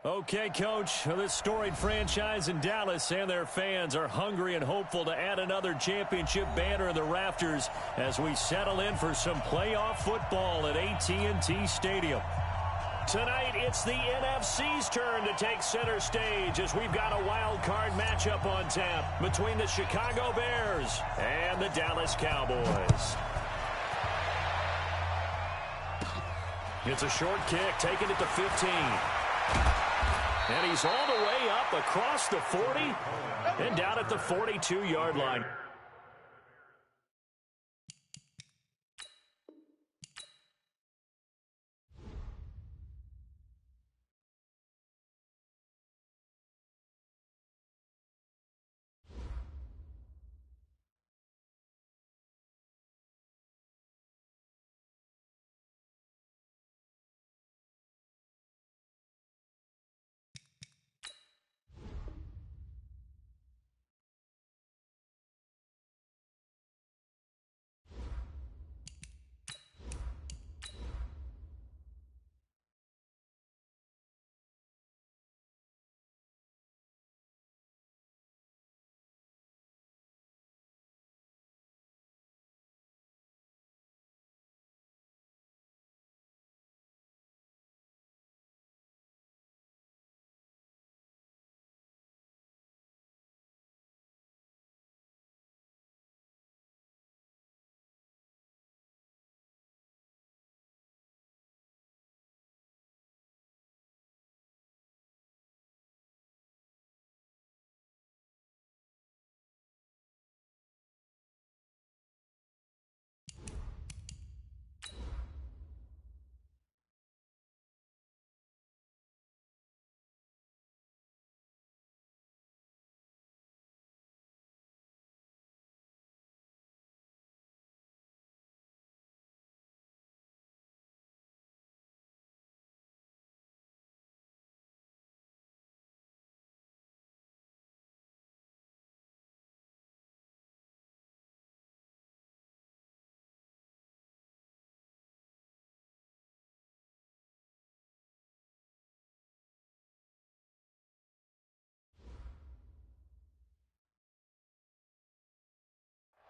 Okay, Coach, this storied franchise in Dallas and their fans are hungry and hopeful to add another championship banner in the rafters as we settle in for some playoff football at AT&T Stadium. Tonight, it's the NFC's turn to take center stage as we've got a wild card matchup on tap between the Chicago Bears and the Dallas Cowboys. It's a short kick, taking it to 15. And he's all the way up across the 40 and down at the 42-yard line.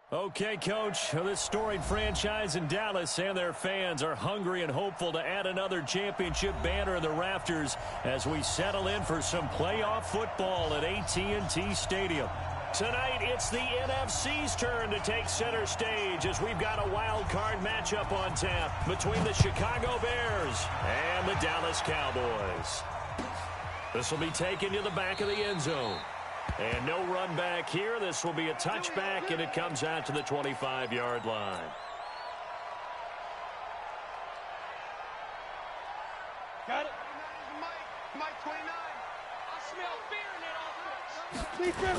Okay, Coach, this storied franchise in Dallas and their fans are hungry and hopeful to add another championship banner in the rafters as we settle in for some playoff football at AT&T Stadium. Tonight, it's the NFC's turn to take center stage as we've got a wild card matchup on tap between the Chicago Bears and the Dallas Cowboys. This will be taken to the back of the end zone. And no run back here. This will be a touchback, and it comes out to the 25-yard line. Got it. Mike 29. I smell fear in that offense.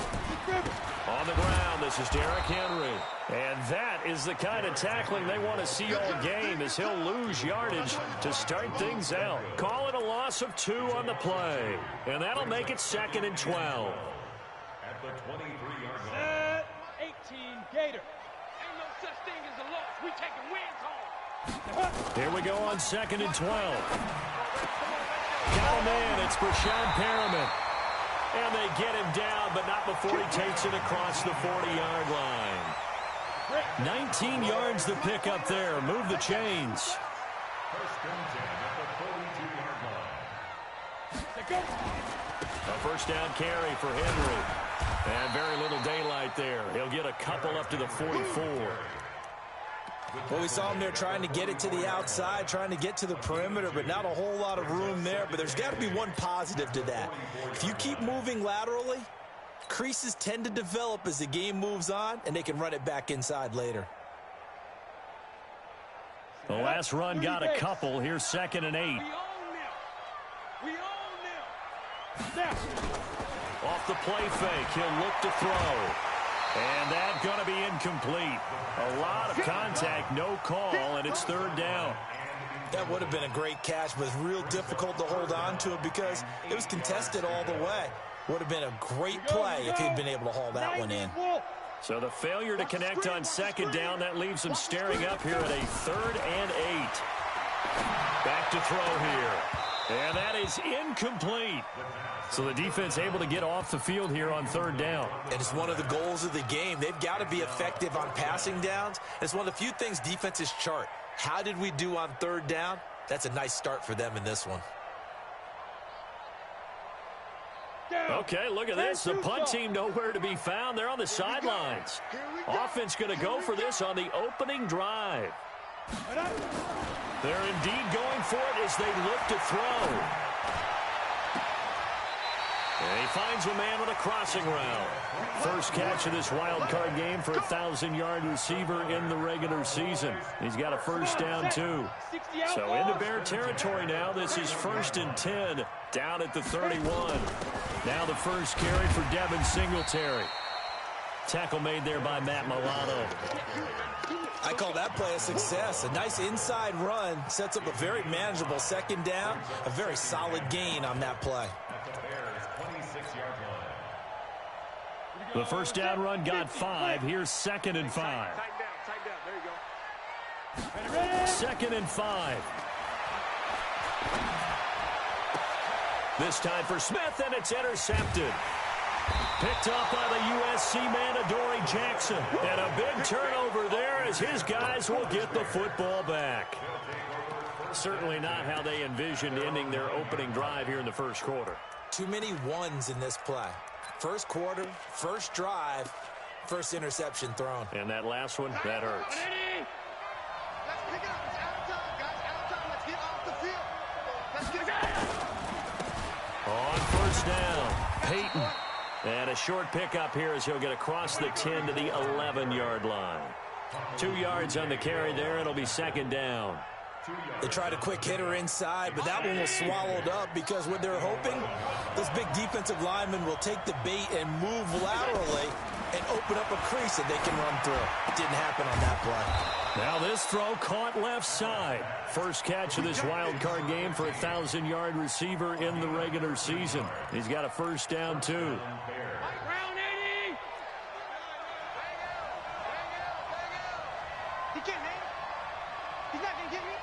On the ground, this is Derrick Henry. And that is the kind of tackling they want to see all game as he'll lose yardage to start things out. Call it a loss of 2 on the play. And that'll make it 2nd and 12. At the 23-yard line. 18 Gator. Ain't no such thing as a loss. We taking wins home. Here we go on 2nd and 12. Got him in. It's Brashad Perriman. And they get him down, but not before he takes it across the 40-yard line. 19 yards to pick up there. Move the chains. First and 10 at the 42-yard line. A first down carry for Henry. And very little daylight there. He'll get a couple up to the 44. Well, we saw him there trying to get it to the outside, trying to get to the perimeter, but not a whole lot of room there. But there's got to be one positive to that. If you keep moving laterally, creases tend to develop as the game moves on, and they can run it back inside later. The last run got a couple. Here's 2nd and 8. We own them. Off the play fake, he'll look to throw. And that's going to be incomplete. A lot of contact, no call, and it's 3rd down. That would have been a great catch, but it's real difficult to hold on to it because it was contested all the way. Would have been a great play if he'd been able to haul that one in. So the failure to connect on 2nd down, that leaves him staring up here at a 3rd and 8. Back to throw here. And that is incomplete. So the defense able to get off the field here on third down. And it's one of the goals of the game. They've got to be effective on passing downs. It's one of the few things defenses chart. How did we do on third down? That's a nice start for them in this one. Okay, look at this. The punt team nowhere to be found. They're on the sidelines. Offense going to go for this on the opening drive. They're indeed going for it as they look to throw. And he finds a man on a crossing route. First catch of this wild card game for a 1,000-yard receiver in the regular season. He's got a first down, too. So into Bear territory now. This is 1st and 10 down at the 31. Now the first carry for Devin Singletary. Tackle made there by Matt Milano. I call that play a success. A nice inside run sets up a very manageable second down. A very solid gain on that play. The first down run got 5. Here's 2nd and 5. Tighten down. There you go. 2nd and 5. This time for Smith, and it's intercepted. Picked up by the USC man, Adoree Jackson. And a big turnover there as his guys will get the football back. Certainly not how they envisioned ending their opening drive here in the first quarter. Too many ones in this play. First quarter, first drive, first interception thrown. And that last one, that hurts. Let's pick it up. It's out of time, guys. Out of time. Let's get off the field. Let's get it. On first down, Peyton. And a short pickup here as he'll get across the 10 to the 11-yard line. 2 yards on the carry there. It'll be 2nd down. They tried a quick hitter inside, but that one was swallowed up because what they're hoping, this big defensive lineman will take the bait and move laterally and open up a crease that they can run through. It didn't happen on that play. Now this throw caught left side. First catch of this wild card game for a 1,000-yard receiver in the regular season. He's got a first down, too. Round 80. He can't hang. He's not going to get me.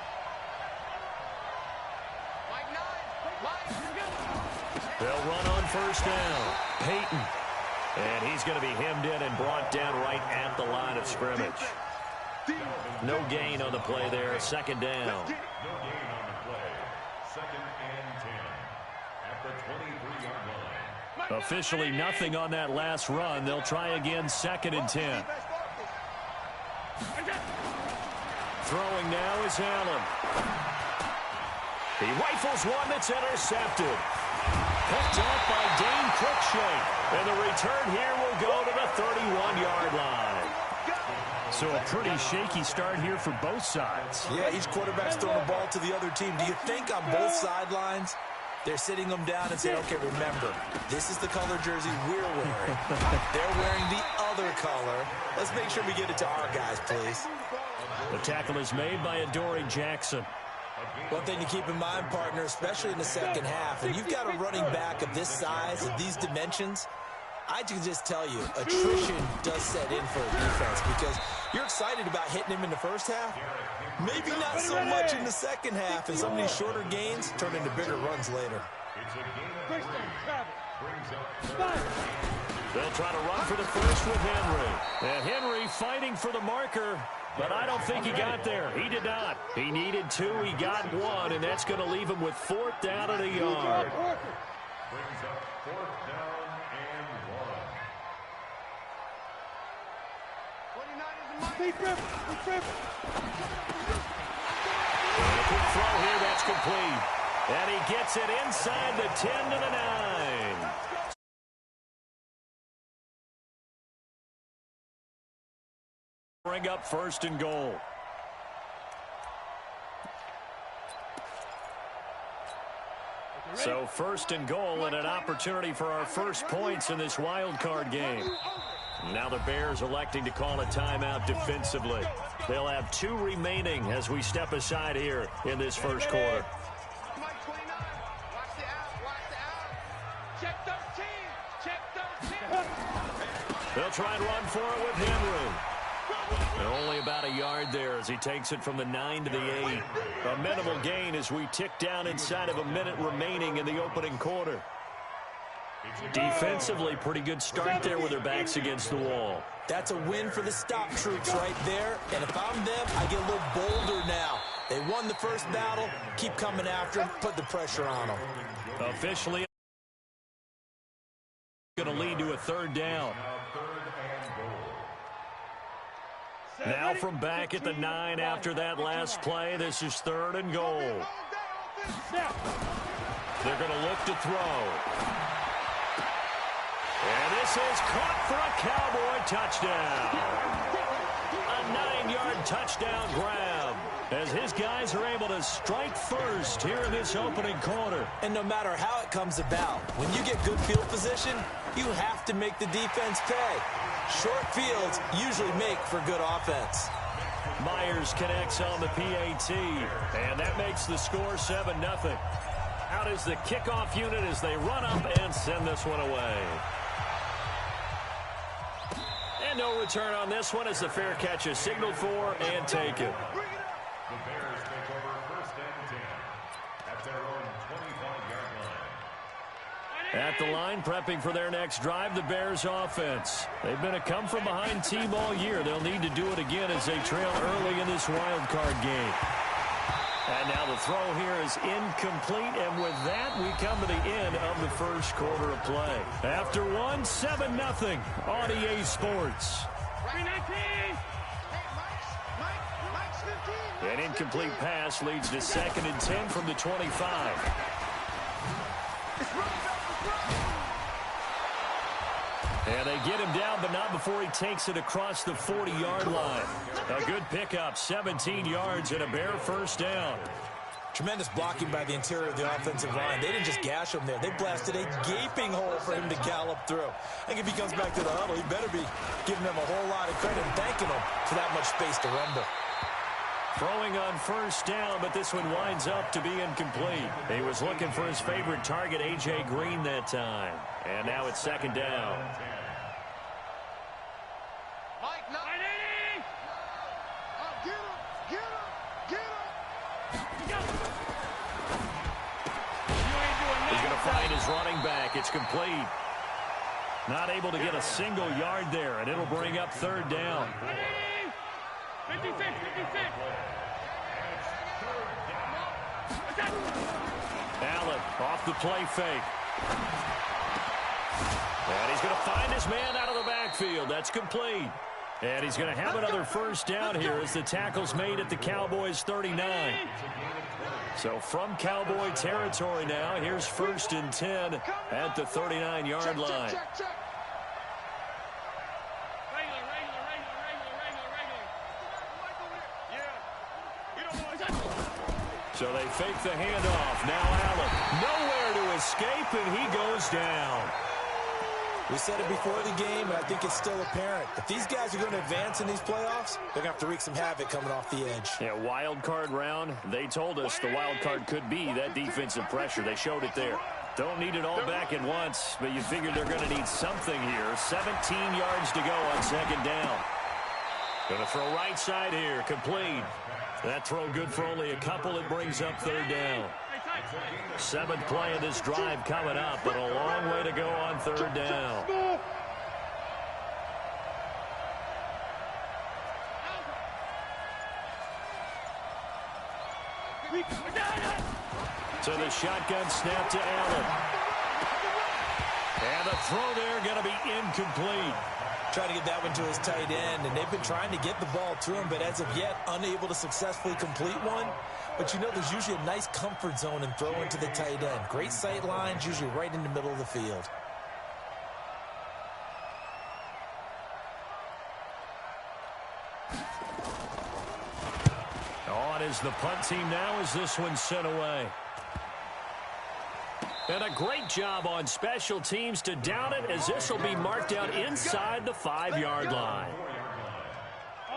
They'll run on first down. Peyton. And he's going to be hemmed in and brought down right at the line of scrimmage. No gain on the play there. 2nd down. No gain on the play. 2nd and 10 at the 23-yard line. Officially nothing on that last run. They'll try again 2nd and 10. Throwing now is Allen. He rifles one that's intercepted. Picked up by Dane Cruikshank. And the return here will go to the 31-yard line. So a pretty shaky start here for both sides. Yeah, each quarterback's throwing the ball to the other team. Do you think on both sidelines they're sitting them down and saying, okay, remember, this is the color jersey we're wearing. They're wearing the other color. Let's make sure we get it to our guys, please. The tackle is made by Adoree Jackson. One thing to keep in mind, partner, especially in the second half, and you've got a running back of this size, of these dimensions, I can just tell you, attrition does set in for a defense because you're excited about hitting him in the first half. Maybe not so much in the second half, and some of these shorter gains turn into bigger runs later. They'll try to run for the first with Henry. And Henry fighting for the marker, but I don't think he got there. He did not. He needed 2. He got 1, and that's going to leave him with 4th down and a yard. Brings up 4th down and 1. Be careful. Be careful. And a quick throw here, that's complete. And he gets it inside the 10 to the 9. Bring up 1st and goal. So 1st and goal and an opportunity for our first points in this wild card game. Now the Bears electing to call a timeout defensively. They'll have 2 remaining as we step aside here in this first quarter. Check 13. Check 13. They'll try and run for it with Henry. And only about a yard there as he takes it from the 9 to the 8. A minimal gain as we tick down inside of a minute remaining in the opening quarter. Defensively, pretty good start there with their backs against the wall. That's a win for the stop troops right there. And if I'm them, I get a little bolder now. They won the first battle. Keep coming after them. Put the pressure on them. Officially going to lead to a third down. Now from back at the 9 after that last play, this is 3rd and goal. They're going to look to throw. And this is caught for a Cowboy touchdown. A 9-yard touchdown grab as his guys are able to strike first here in this opening quarter. And no matter how it comes about, when you get good field position, you have to make the defense pay. Short fields usually make for good offense. Myers connects on the PAT, and that makes the score 7-0. Out is the kickoff unit as they run up and send this one away. And no return on this one as the fair catch is signaled for and taken. The Bears take over 1st and 10 at their own 25-yard line. At the line, prepping for their next drive, the Bears offense. They've been a come-from-behind team all year. They'll need to do it again as they trail early in this wild card game. And now the throw here is incomplete, and with that, we come to the end of the first quarter of play. After one, 7-0 on EA Sports. An incomplete pass leads to 2nd and 10 from the 25. And they get him down, but not before he takes it across the 40-yard line. A good pickup, 17 yards and a Bear first down. Tremendous blocking by the interior of the offensive line. They didn't just gash him there. They blasted a gaping hole for him to gallop through. I think if he comes back to the huddle, he better be giving them a whole lot of credit and thanking them for that much space to rumble. Throwing on first down, but this one winds up to be incomplete. He was looking for his favorite target, A.J. Green, that time. And now it's 2nd down. Mike, 980! Oh, get him! Get him! Get him! He's going to find his running back. It's complete. Not able to get a single yard there, and it'll bring up 3rd down. 56, 56. Allen off the play fake. And he's going to find his man out of the backfield. That's complete. And he's going to have another first down here as the tackle's made at the Cowboys' 39. So from Cowboy territory now, here's 1st and 10 at the 39-yard line. So they fake the handoff. Now Allen nowhere to escape, and he goes down. We said it before the game, and I think it's still apparent. If these guys are going to advance in these playoffs, they're going to have to wreak some havoc coming off the edge. Yeah, wild card round. They told us the wild card could be that defensive pressure. They showed it there. Don't need it all back at once, but you figure they're going to need something here. 17 yards to go on 2nd down. Going to throw right side here, complete. That throw good for only a couple. It brings up 3rd down. 7th play of this drive coming up, but a long way to go on 3rd down. So the shotgun snap to Allen. And the throw there going to be incomplete. Trying to get that one to his tight end, and they've been trying to get the ball to him, but as of yet, unable to successfully complete one. But you know, there's usually a nice comfort zone in throwing to the tight end. Great sight lines, usually right in the middle of the field. On is the punt team now as this one's sent away. And a great job on special teams to down it, as this will be marked out inside the 5-yard line.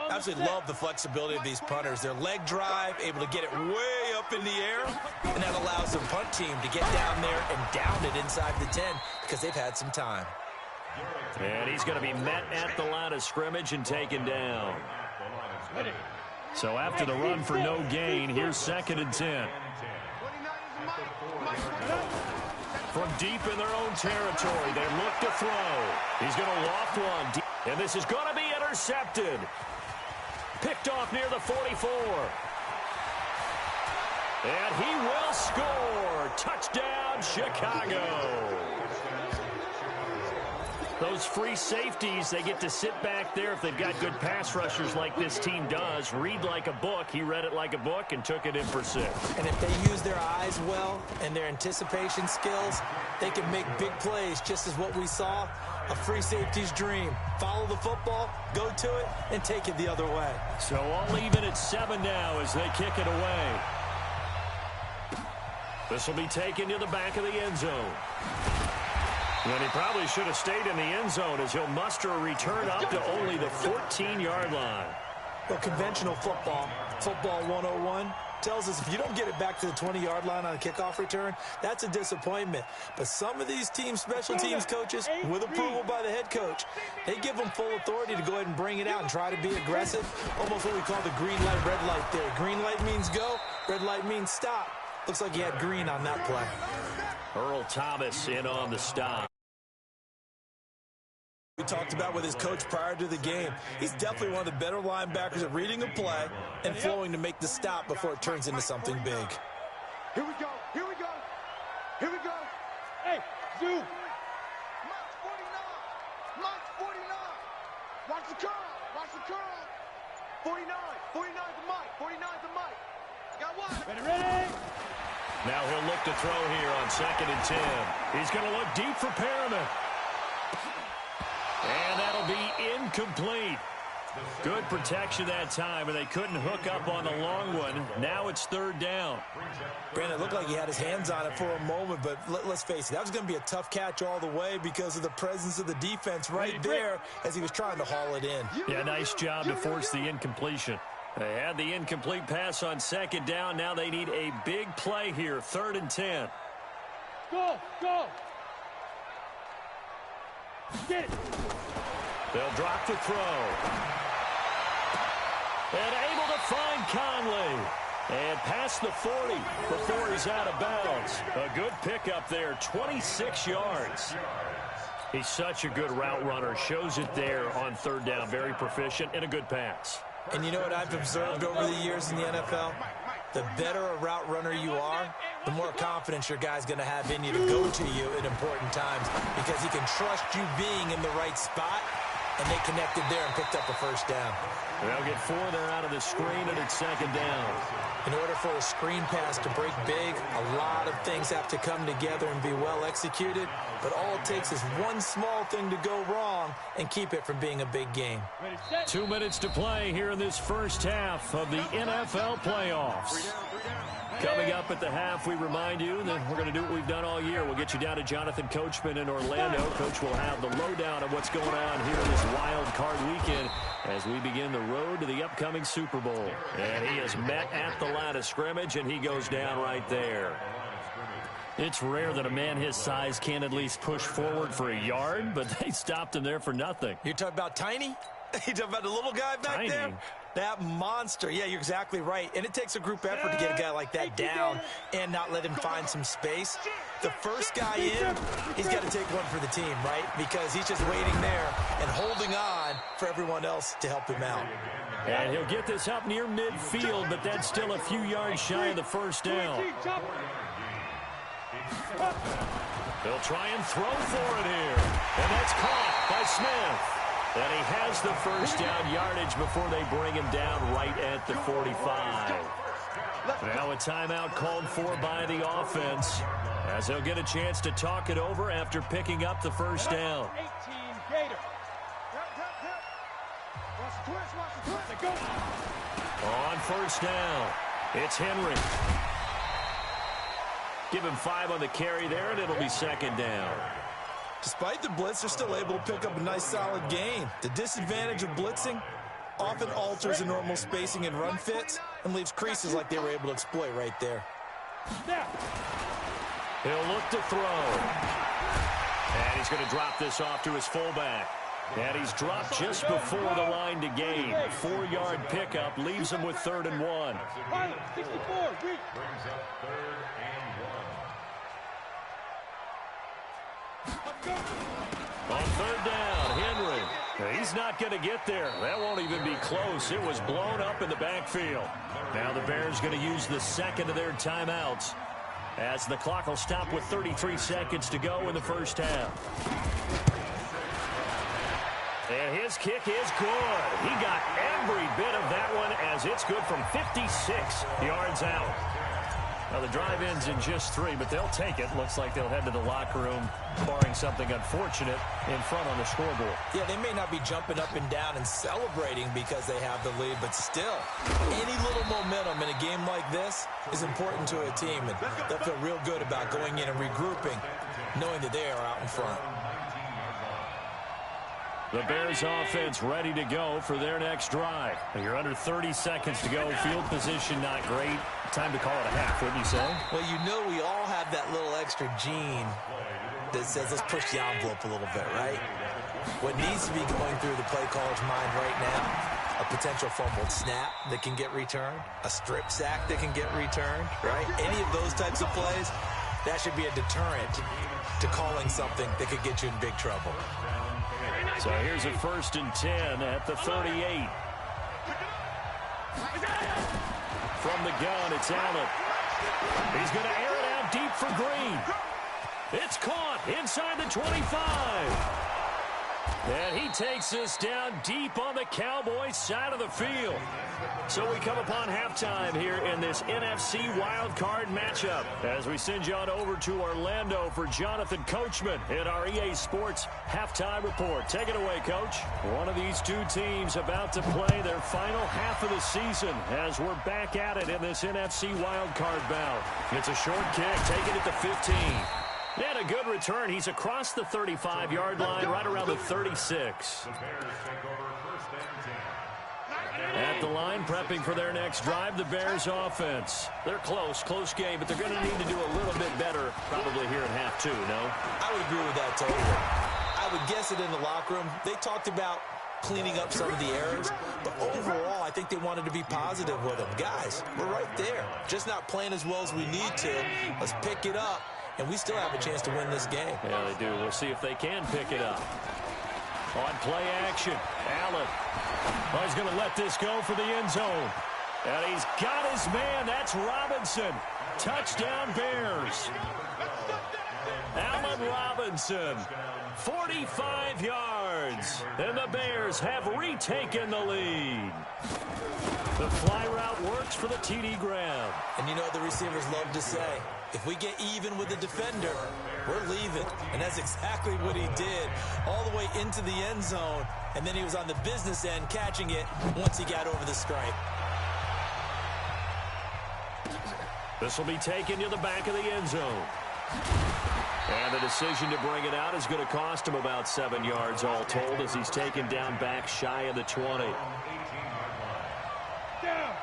Absolutely love the flexibility of these punters. Their leg drive, able to get it way up in the air, and that allows the punt team to get down there and down it inside the 10 because they've had some time. And he's going to be met at the line of scrimmage and taken down. So after the run for no gain, here's 2nd and 10. From deep in their own territory, they look to throw. He's going to loft one. And this is going to be intercepted. Picked off near the 44. And he will score. Touchdown, Chicago. Those free safeties, they get to sit back there if they've got good pass rushers like this team does. Read like a book. He read it like a book and took it in for 6. And if they use their eyes well and their anticipation skills, they can make big plays, just as what we saw, a free safety's dream. Follow the football, go to it, and take it the other way. So all even at 7 now as they kick it away. This will be taken to the back of the end zone. And he probably should have stayed in the end zone as he'll muster a return up to only the 14-yard line. Well, conventional football 101, tells us if you don't get it back to the 20-yard line on a kickoff return, that's a disappointment. But some of these special teams coaches, with approval by the head coach, they give them full authority to go ahead and bring it out and try to be aggressive. Almost what we call the green light, red light there. Green light means go, red light means stop. Looks like he had green on that play. Earl Thomas in on the stop. We talked about with his coach prior to the game. He's definitely one of the better linebackers at reading a play and flowing to make the stop before it turns into something big. Here we go. Here we go. Here we go. Hey, Zoo. Mike 49. Mike 49. Watch the curl. Watch the curl. 49. 49 to Mike. 49 to Mike. Got one. Ready. Now he'll look to throw here on 2nd and 10. He's going to look deep for Perriman. And that'll be incomplete. Good protection that time, and they couldn't hook up on the long one. Now it's 3rd down. Brandon, it looked like he had his hands on it for a moment, but let's face it, that was going to be a tough catch all the way because of the presence of the defense right there as he was trying to haul it in. Yeah, nice job to force the incompletion. They had the incomplete pass on 2nd down. Now they need a big play here, 3rd and 10. Go. Get it. They'll drop the throw. And able to find Conley. And past the 40 before he's out of bounds. A good pickup there, 26 yards. He's such a good route runner. Shows it there on 3rd down. Very proficient and a good pass. And you know what I've observed over the years in the NFL? The better a route runner you are, the more confidence your guy's going to have in you to go to you at important times because he can trust you being in the right spot, and they connected there and picked up a 1st down. They'll get 4 there out of the screen, and it's 2nd down. In order for a screen pass to break big, a lot of things have to come together and be well executed, but all it takes is one small thing to go wrong and keep it from being a big game. 2 minutes to play here in this first half of the NFL playoffs. Coming up at the half, we remind you that we're going to do what we've done all year. We'll get you down to Jonathan Coachman in Orlando. Coach will have the lowdown of what's going on here this wild card weekend as we begin the road to the upcoming Super Bowl. And he is met at the line of scrimmage, and he goes down right there. It's rare that a man his size can at least push forward for a yard, but they stopped him there for nothing. You're talking about tiny? You talking about the little guy back there? That monster. Yeah, you're exactly right. And it takes a group effort to get a guy like that down and not let him find some space. The first guy in, he's got to take one for the team, right? Because he's just waiting there and holding on for everyone else to help him out. And he'll get this up near midfield, but that's still a few yards shy of the 1st down. They'll try and throw for it here. And that's caught by Smith. And he has the 1st down yardage before they bring him down right at the 45. Now a timeout called for by the offense as they'll get a chance to talk it over after picking up the 1st down. 18 Gator. On 1st down, it's Henry. Give him 5 on the carry there, and it'll be 2nd down. Despite the blitz, they're still able to pick up a nice, solid gain. The disadvantage of blitzing often alters the normal spacing and run fits and leaves creases like they were able to exploit right there. He'll look to throw. And he's going to drop this off to his fullback. And he's dropped just before the line to gain. 4-yard pickup leaves him with 3rd and 1. 64, reach. Brings up 3rd and 1. On 3rd down, Henry. He's not going to get there. That won't even be close. It was blown up in the backfield. Now the Bears going to use the second of their timeouts as the clock will stop with 33 seconds to go in the first half. And his kick is good. He got every bit of that one as it's good from 56 yards out. Now, the drive ends in just 3, but they'll take it. Looks like they'll head to the locker room, barring something unfortunate in front on the scoreboard. Yeah, they may not be jumping up and down and celebrating because they have the lead, but still, any little momentum in a game like this is important to a team, and they'll feel real good about going in and regrouping, knowing that they are out in front. The Bears offense ready to go for their next drive. You're under 30 seconds to go. Field position not great. Time to call it a half, wouldn't you say? Well, you know we all have that little extra gene that says let's push the envelope a little bit, right? What needs to be going through the play caller's mind right now, a potential fumbled snap that can get returned, a strip sack that can get returned, right? Any of those types of plays, that should be a deterrent to calling something that could get you in big trouble. So here's a 1st and 10 at the 38. From the gun, it's Allen. He's going to air it out deep for Green. It's caught inside the 25. And he takes this down deep on the Cowboys side of the field. So we come upon halftime here in this NFC wildcard matchup as we send you on over to Orlando for Jonathan Coachman in our EA Sports halftime report. Take it away, Coach. One of these two teams about to play their final half of the season as we're back at it in this NFC wildcard bout. It's a short kick, taking it to 15. And a good return. He's across the 35-yard line, right around the 36. At the line, prepping for their next drive, the Bears offense. They're close game, but they're going to need to do a little bit better probably here in half 2, no? I would agree with that totally. I would guess it in the locker room. They talked about cleaning up some of the errors, but overall, I think they wanted to be positive with them. Guys, we're right there. Just not playing as well as we need to. Let's pick it up. And we still have a chance to win this game. Yeah, they do. We'll see if they can pick it up. On play action, Allen. Oh, he's going to let this go for the end zone. And he's got his man. That's Robinson. Touchdown, Bears. Allen Robinson, 45 yards. And the Bears have retaken the lead. The fly route works for the TD grab. And you know what the receivers love to say? If we get even with the defender, we're leaving. And that's exactly what he did, all the way into the end zone. And then he was on the business end catching it once he got over the stripe. This will be taken to the back of the end zone. And the decision to bring it out is going to cost him about 7 yards all told as he's taken down back shy of the 20.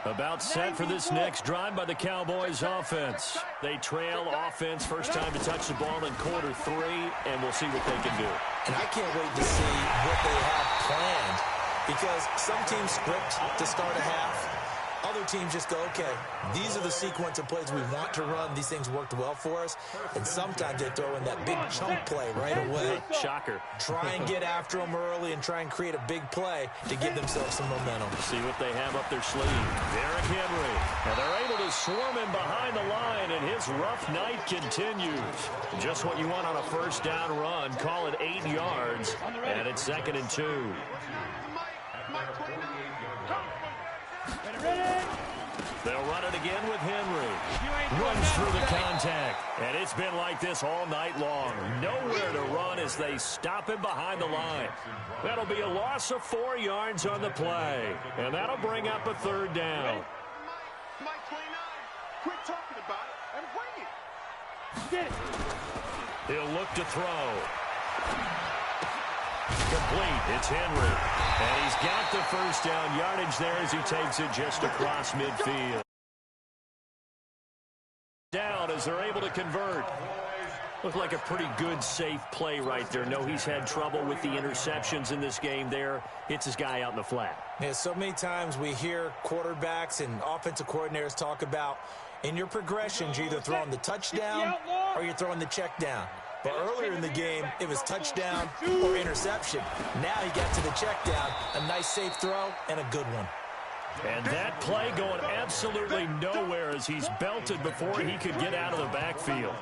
About set for this next drive by the Cowboys offense. They trail offense, first time to touch the ball in quarter 3, and we'll see what they can do. And I can't wait to see what they have planned, because some teams script to start a half. Other teams just go, okay, these are the sequence of plays we want to run. These things worked well for us. And sometimes they throw in that big chunk play right away. Shocker. Try and get after them early and try and create a big play to give themselves some momentum. See what they have up their sleeve. Derrick Henry. And they're able to swarm him behind the line, and his rough night continues. Just what you want on a first down run. Call it 8 yards, and it's 2nd and 2. They'll run it again with Henry. Runs through the contact. And it's been like this all night long. Nowhere to run as they stop him behind the line. That'll be a loss of 4 yards on the play. And that'll bring up a 3rd down. Mike 29, quit talking about it and bring it. He'll look to throw. Complete. It's Henry. And he's got the first down yardage there as he takes it just across midfield. Down as they're able to convert. Looked like a pretty good, safe play right there. No, he's had trouble with the interceptions in this game there. Hits his guy out in the flat. Yeah, so many times we hear quarterbacks and offensive coordinators talk about in your progressions, you're either throwing the touchdown or you're throwing the check down. But earlier in the game, it was touchdown or interception. Now he got to the check down, a nice safe throw, and a good one. And that play going absolutely nowhere as he's belted before he could get out of the backfield.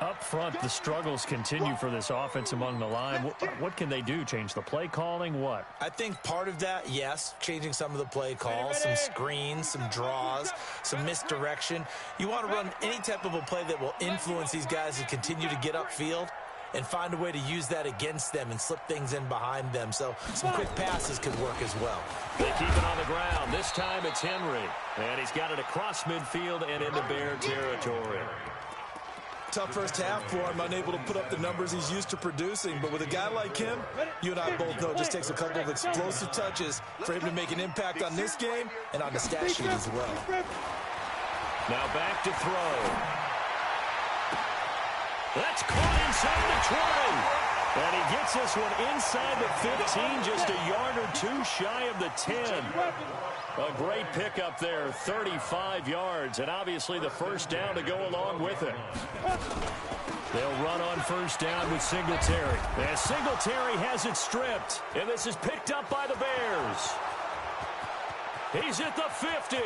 Up front, the struggles continue for this offense among the line. What can they do? Change the play calling? What? I think part of that, yes, changing some of the play calls, some screens, some draws, some misdirection. You want to run any type of a play that will influence these guys to continue to get upfield and find a way to use that against them and slip things in behind them. So some quick passes could work as well. They keep it on the ground. This time it's Henry. And he's got it across midfield and into Bear territory. Tough first half for him, unable to put up the numbers he's used to producing. But with a guy like him, you and I both know it just takes a couple of explosive touches for him to make an impact on this game and on the stat sheet as well. Now back to throw. That's caught inside the 20. And he gets this one inside the 15, just a yard or two shy of the 10. A great pickup there, 35 yards, and obviously the first down to go along with it. They'll run on first down with Singletary. And Singletary has it stripped, and this is picked up by the Bears. He's at the 50,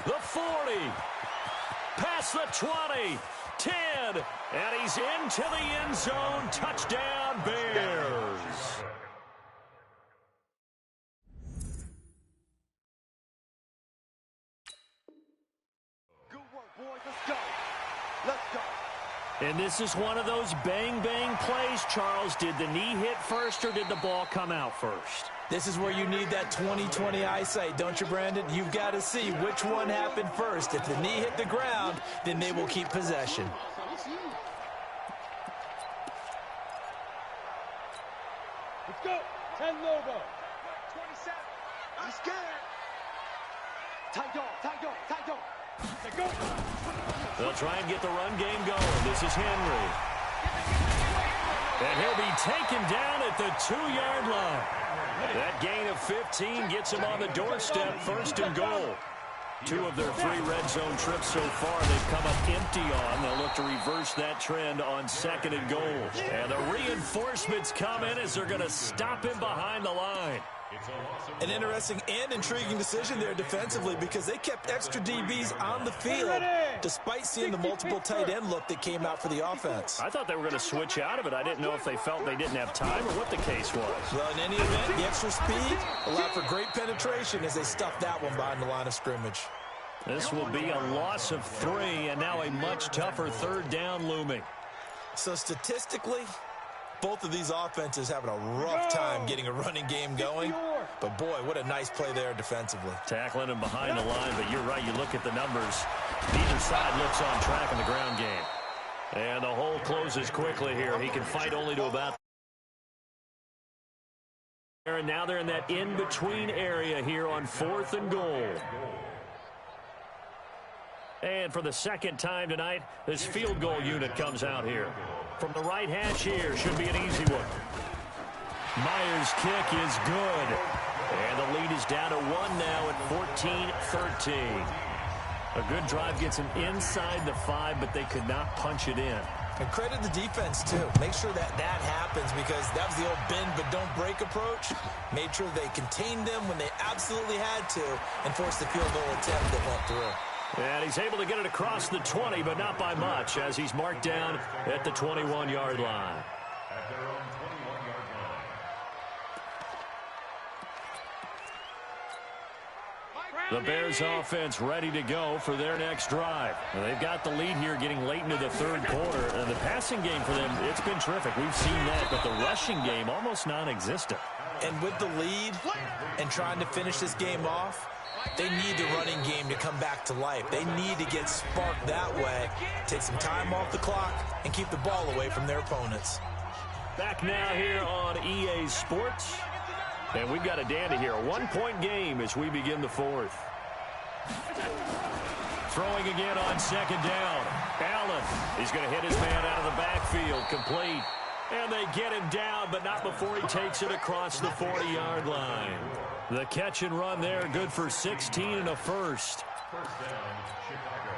the 40, past the 20, 10, and he's into the end zone. Touchdown, Bears. Good work, boys. Let's go. Let's go. And this is one of those bang-bang plays, Charles. Did the knee hit first or did the ball come out first? This is where you need that 20/20 eyesight, don't you, Brandon? You've got to see which one happened first. If the knee hit the ground, then they will keep possession. Let's go. 10 Lobo. 27. I'm scared. Tight dog, tight dog, tight dog. Let's go. They'll try and get the run game going. This is Henry. And he'll be taken down at the 2-yard line. That gain of 15 gets him on the doorstep, first and goal. 2 of their 3 red zone trips so far they've come up empty on. They'll look to reverse that trend on second and goal. And the reinforcements come in as they're going to stop him behind the line. An interesting and intriguing decision there defensively because they kept extra DBs on the field despite seeing the multiple tight end look that came out for the offense. I thought they were going to switch out of it. I didn't know if they felt they didn't have time or what the case was. Well, in any event, the extra speed allowed for great penetration as they stuffed that one behind the line of scrimmage. This will be a loss of 3 and now a much tougher third down looming. So statistically, both of these offenses having a rough time getting a running game going. But, boy, what a nice play there defensively. Tackling him behind the line, but you're right. You look at the numbers. Neither side looks on track in the ground game. And the hole closes quickly here. He can fight only to about... And now they're in that in-between area here on 4th and goal. And for the second time tonight, this field goal unit comes out here. From the right hash here, should be an easy one. Myers' kick is good. And the lead is down to 1 now at 14-13. A good drive gets them inside the 5, but they could not punch it in. And credit the defense, too. Make sure that happens because that was the old bend but don't break approach. Made sure they contained them when they absolutely had to and forced the field goal attempt that went through. And he's able to get it across the 20, but not by much, as he's marked down at the 21-yard line. At their own 21-yard line. The Bears offense ready to go for their next drive. And they've got the lead here getting late into the third quarter. And the passing game for them, it's been terrific. We've seen that, but the rushing game almost non-existent. And with the lead and trying to finish this game off, they need the running game to come back to life. They need to get sparked that way, take some time off the clock, and keep the ball away from their opponents. Back now here on EA Sports. And we've got a dandy here. A 1-point game as we begin the 4th. Throwing again on second down. Allen, he's going to hit his man out of the backfield, complete. And they get him down, but not before he takes it across the 40-yard line. The catch and run there, good for 16 and a first. First down, Chicago.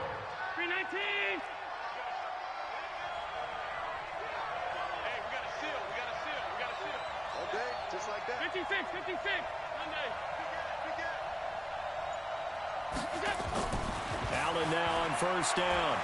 319. Hey, we got a seal. We got a seal. We got a seal. Okay, just like that. 56. Sunday. Allen now on first down.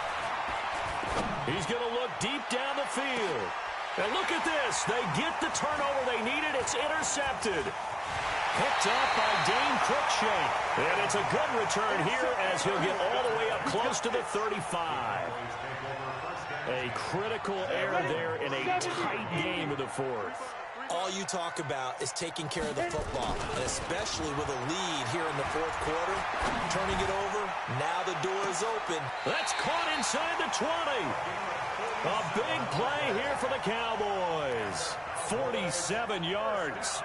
He's going to look deep down the field. And look at this. They get the turnover they needed. It's intercepted. Picked up by Dane Cruikshank. And it's a good return here as he'll get all the way up close to the 35. A critical error there in a tight game of the fourth. All you talk about is taking care of the football, and especially with a lead here in the fourth quarter. Turning it over, now the door is open. That's caught inside the 20. A big play here for the Cowboys. 47 yards.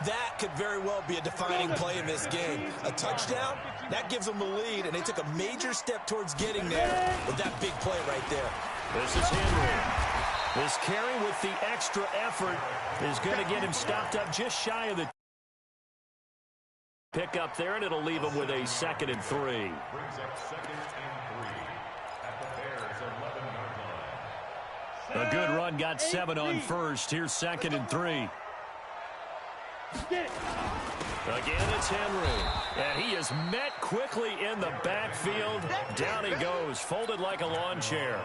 That could very well be a defining play in this game. A touchdown, that gives them the lead, and they took a major step towards getting there with that big play right there. This is Henry. This carry with the extra effort is going to get him stopped up just shy of the pick up there, and it'll leave him with a 2nd and 3. Brings up 2nd and 3 at the Bears' 11-yard line. A good run, got 7 on first. Here's 2nd and 3. Again, it's Henry. And he is met quickly in the backfield. Down he goes, folded like a lawn chair.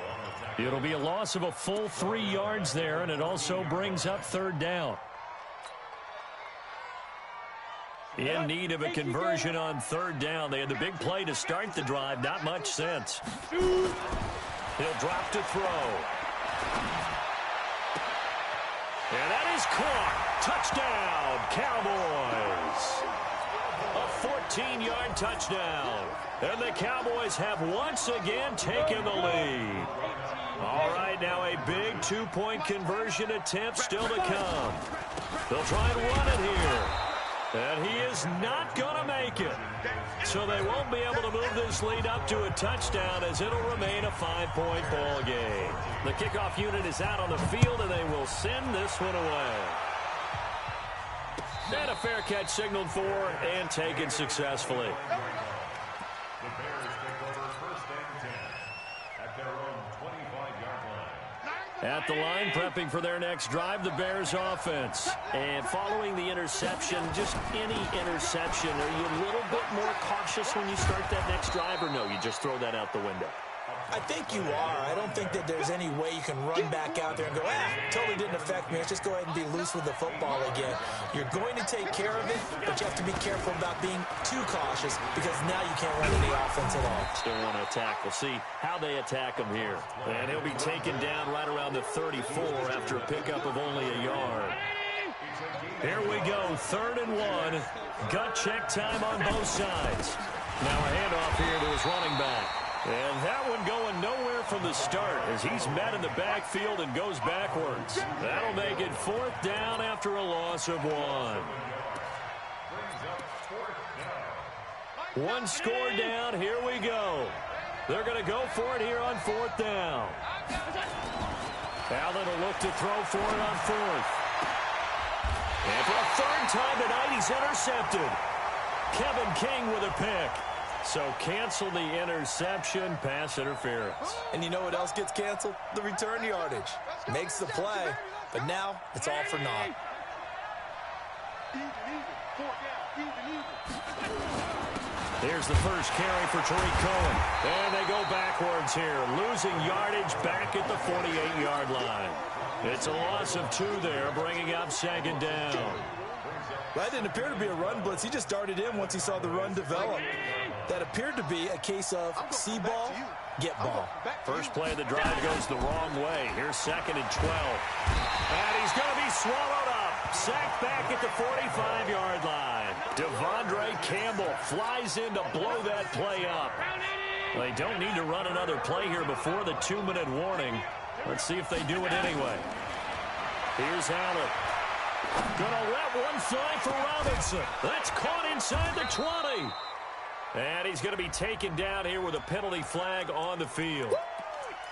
It'll be a loss of a full 3 yards there, and it also brings up 3rd down. In need of a conversion on 3rd down. They had the big play to start the drive. Not much sense. He'll drop to throw. And that is caught. Touchdown, Cowboys. A 14-yard touchdown. And the Cowboys have once again taken the lead. All right, now a big 2-point conversion attempt still to come. They'll try and run it here. And he is not going to make it. So they won't be able to move this lead up to a touchdown as it'll remain a 5-point ball game. The kickoff unit is out on the field, and they will send this one away. And a fair catch signaled for and taken successfully. The Bears take over 1st and 10 at their own 25-yard line. At the line, prepping for their next drive, the Bears offense. And following the interception, just any interception, are you a little bit more cautious when you start that next drive, or no, you just throw that out the window? I think you are. I don't think that there's any way you can run back out there and go, totally didn't affect me. Let's just go ahead and be loose with the football again. You're going to take care of it, but you have to be careful about being too cautious because now you can't run any offense at all. Still want to attack. We'll see how they attack him here. And he'll be taken down right around the 34 after a pickup of only a yard. Here we go, 3rd and 1. Gut check time on both sides. Now a handoff here to his running back. And that one going nowhere from the start as he's met in the backfield and goes backwards. That'll make it 4th down after a loss of 1. One score down. Here we go. They're going to go for it here on 4th down. Allen will look to throw for it on 4th. And for a 3rd time tonight, he's intercepted. Kevin King with a pick. So cancel the interception, pass interference. And you know what else gets canceled? The return yardage. Makes the play, but now it's all for naught. Here's the first carry for Tariq Cohen. And they go backwards here, losing yardage back at the 48-yard line. It's a loss of 2 there, bringing up 2nd down. That didn't appear to be a run blitz. He just darted in once he saw the run develop. That appeared to be a case of see ball, get ball. First play of the drive goes the wrong way. Here's 2nd and 12. And he's going to be swallowed up. Sacked back at the 45-yard line. Devondre Campbell flies in to blow that play up. They don't need to run another play here before the 2-minute warning. Let's see if they do it anyway. Here's Allen. Gonna let one fly for Robinson. That's caught inside the 20. And he's going to be taken down here with a penalty flag on the field.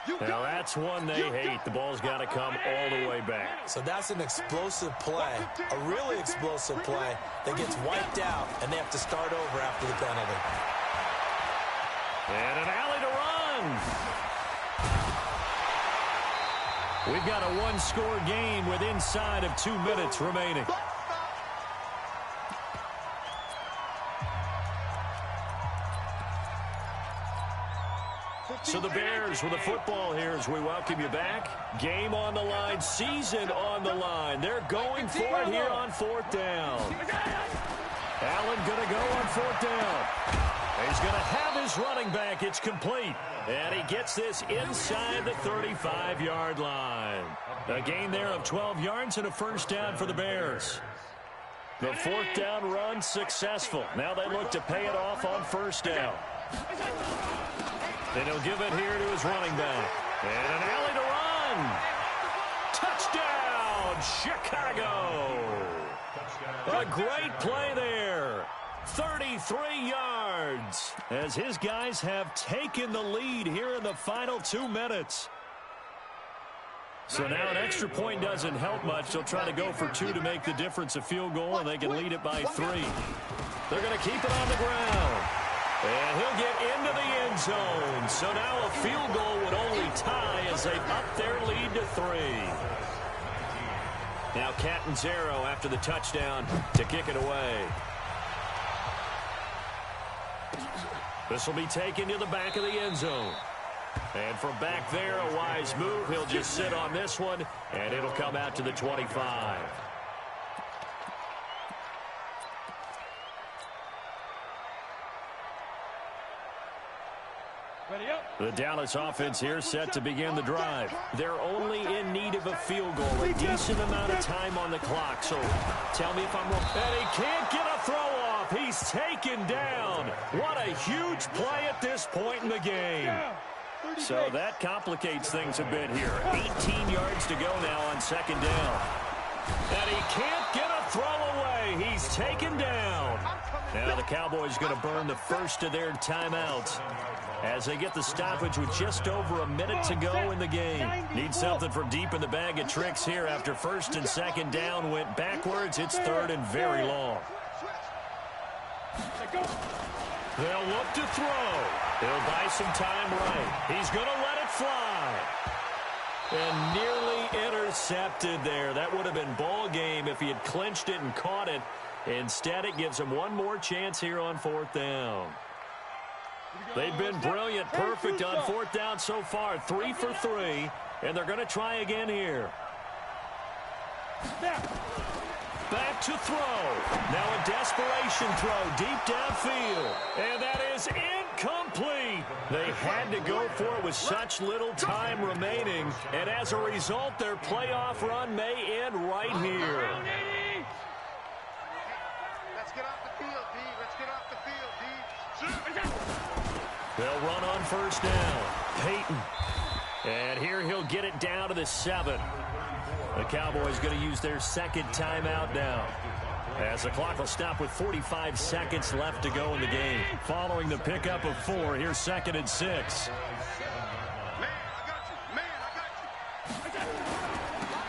Now that's one they hate. The ball's got to come all the way back. So that's an explosive play, a really explosive play that gets wiped out, and they have to start over after the penalty. And an alley to run. We've got a one-score game with inside of 2 minutes remaining. So the Bears with the football here as we welcome you back. Game on the line, season on the line. They're going for it here on 4th down. Allen going to go on 4th down. He's going to have his running back. It's complete. And he gets this inside the 35-yard line. A gain there of 12 yards and a first down for the Bears. The 4th down run successful. Now they look to pay it off on 1st down. And he'll give it here to his running back. And an alley to run. Touchdown, Chicago. A great play there. 33 yards as his guys have taken the lead here in the final 2 minutes. So now an extra point doesn't help much. They'll try to go for 2 to make the difference a field goal, and they can lead it by 3. They're going to keep it on the ground. And he'll get into the end zone. So now a field goal would only tie as they've upped their lead to 3. Now Catanzaro after the touchdown to kick it away. This will be taken to the back of the end zone. And from back there, a wise move. He'll just sit on this one, and it'll come out to the 25. The Dallas offense here set to begin the drive. They're only in need of a field goal, a decent amount of time on the clock. So tell me if I'm wrong. And he can't get a throw off. He's taken down. What a huge play at this point in the game. So that complicates things a bit here. 18 yards to go now on 2nd down. And he can't get a throw away. He's taken down. Now the Cowboys going to burn the first of their timeouts as they get the stoppage with just over a minute to go in the game. Need something from deep in the bag of tricks here after 1st and 2nd down went backwards. It's 3rd and very long. They'll look to throw. He'll buy some time right. He's going to let it fly. And nearly intercepted there. That would have been ball game if he had clinched it and caught it. Instead, it gives him one more chance here on 4th down. They've been brilliant, perfect on 4th down so far. 3 for 3, and they're going to try again here. Back to throw. Now a desperation throw deep downfield. And that is incomplete. They had to go for it with such little time remaining. And as a result, their playoff run may end right here. Let's get off the field, D. Let's get off the field, D. They'll run on 1st down. Peyton. And here he'll get it down to the 7. The Cowboys going to use their 2nd timeout now, as the clock will stop with 45 seconds left to go in the game. Following the pickup of 4, here's 2nd and 6.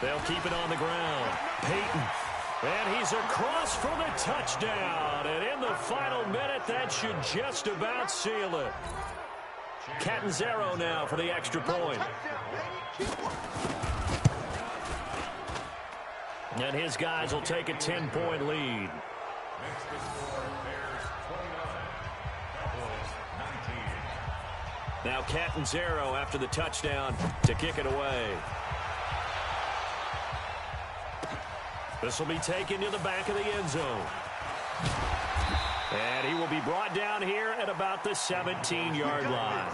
They'll keep it on the ground. Peyton. And he's across for the touchdown. And in the final minute, that should just about seal it. Catanzaro now for the extra point. And his guys will take a 10-point lead. Now Catanzaro after the touchdown to kick it away. This will be taken to the back of the end zone. And he will be brought down here at about the 17-yard line.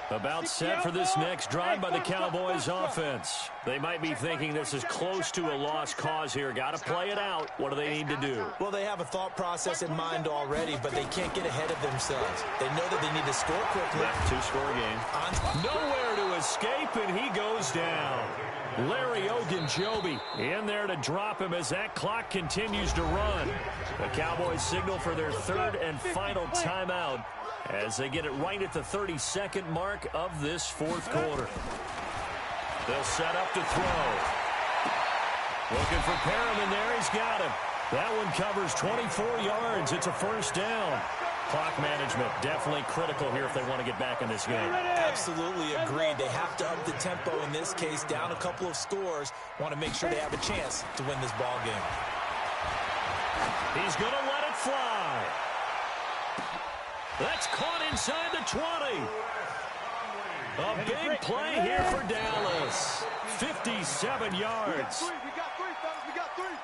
About set for this next drive by the Cowboys offense. They might be thinking this is close to a lost cause here. Got to play it out. What do they need to do? Well, they have a thought process in mind already, but they can't get ahead of themselves. They know that they need to score quickly. Two-score game. Nowhere to escape, and he goes down. Larry Ogunjobi in there to drop him as that clock continues to run. The Cowboys signal for their third and final timeout as they get it right at the 32nd mark of this fourth quarter. They'll set up to throw. Looking for Perriman there. He's got him. That one covers 24 yards. It's a first down. Clock management definitely critical here if they want to get back in this game. Absolutely agreed. They have to up the tempo in this case. Down a couple of scores. Want to make sure they have a chance to win this ball game. He's going to let it fly. That's caught inside the 20. A big play here for Dallas. 57 yards. We got three, fellas. We got three.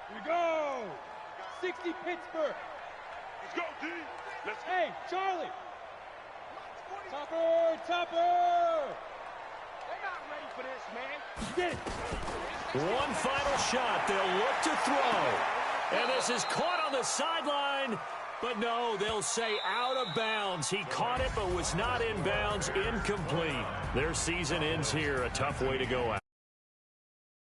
Here we go. 60 Pittsburgh. Let's go, D. Let's go. Hey, Charlie. Topper, Topper. They're not ready for this, man. Get it. One final shot. They'll look to throw. And this is caught on the sideline. But no, they'll say out of bounds. He caught it but was not in bounds. Incomplete. Their season ends here. A tough way to go out.